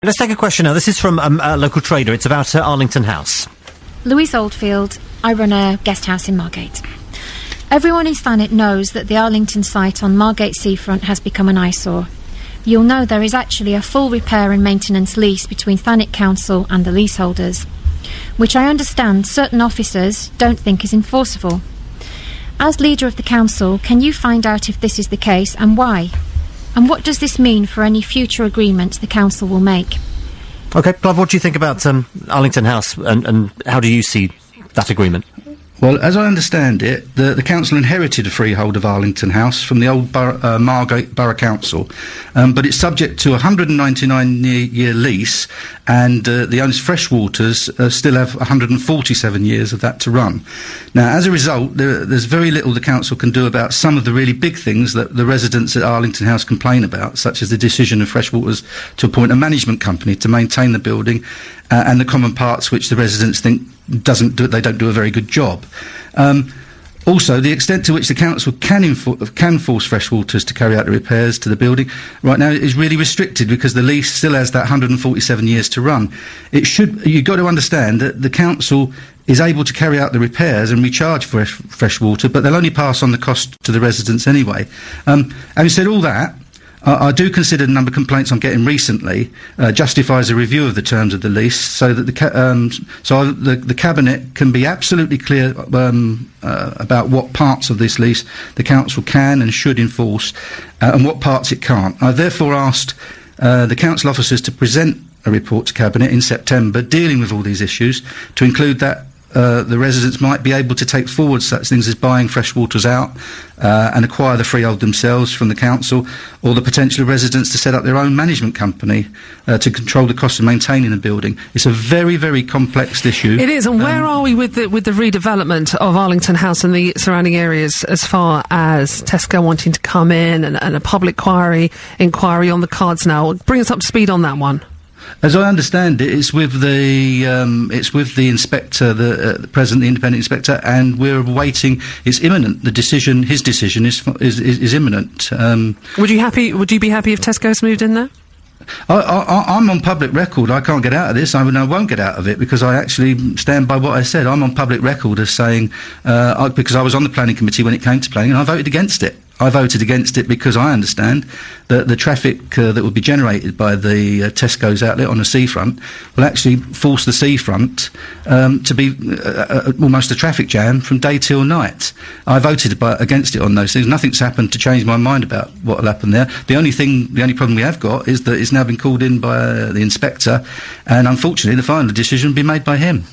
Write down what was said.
Let's take a question now. This is from a local trader. It's about Arlington House. Louise Oldfield. I run a guest house in Margate. Everyone in Thanet knows that the Arlington site on Margate seafront has become an eyesore. You'll know there is actually a full repair and maintenance lease between Thanet Council and the leaseholders, which I understand certain officers don't think is enforceable. As leader of the council, can you find out if this is the case and why? And what does this mean for any future agreements the council will make? OK, Clive, what do you think about Arlington House and how do you see that agreement? Well, as I understand it, the council inherited a freehold of Arlington House from the old Margate Borough Council, but it's subject to a 199-year lease, and the owners, Freshwaters, still have 147 years of that to run. Now, as a result, there's very little the council can do about some of the really big things that the residents at Arlington House complain about, such as the decision of Freshwaters to appoint a management company to maintain the building, and the common parts which the residents think they don't do a very good job. Also, the extent to which the council can force Freshwaters to carry out the repairs to the building right now is really restricted because the lease still has that 147 years to run. You've got to understand that the council is able to carry out the repairs and recharge fresh water, but they'll only pass on the cost to the residents anyway. Having said all that, I do consider the number of complaints I'm getting recently justifies a review of the terms of the lease, so that the cabinet can be absolutely clear about what parts of this lease the council can and should enforce, and what parts it can't. I've therefore asked the council officers to present a report to cabinet in September dealing with all these issues, to include that the residents might be able to take forward such things as buying Freshwaters out and acquire the freehold themselves from the council, or the potential of residents to set up their own management company to control the cost of maintaining the building. It's a very, very complex issue. It is, and where are we with the redevelopment of Arlington House and the surrounding areas, as far as Tesco wanting to come in and a public inquiry on the cards now? Bring us up to speed on that one. As I understand it, it's with the inspector, the present, the independent inspector, and we're awaiting. It's imminent. His decision is imminent. Would you be happy if Tesco's moved in there? I'm on public record. I can't get out of this. I won't get out of it because I actually stand by what I said. I'm on public record as saying because I was on the planning committee when it came to planning, and I voted against it. I voted against it because I understand that the traffic that will be generated by the Tesco's outlet on the seafront will actually force the seafront to be almost a traffic jam from day till night. I voted against it on those things. Nothing's happened to change my mind about what will happen there. The only problem we have got is that it's now been called in by the inspector, and unfortunately the final decision will be made by him.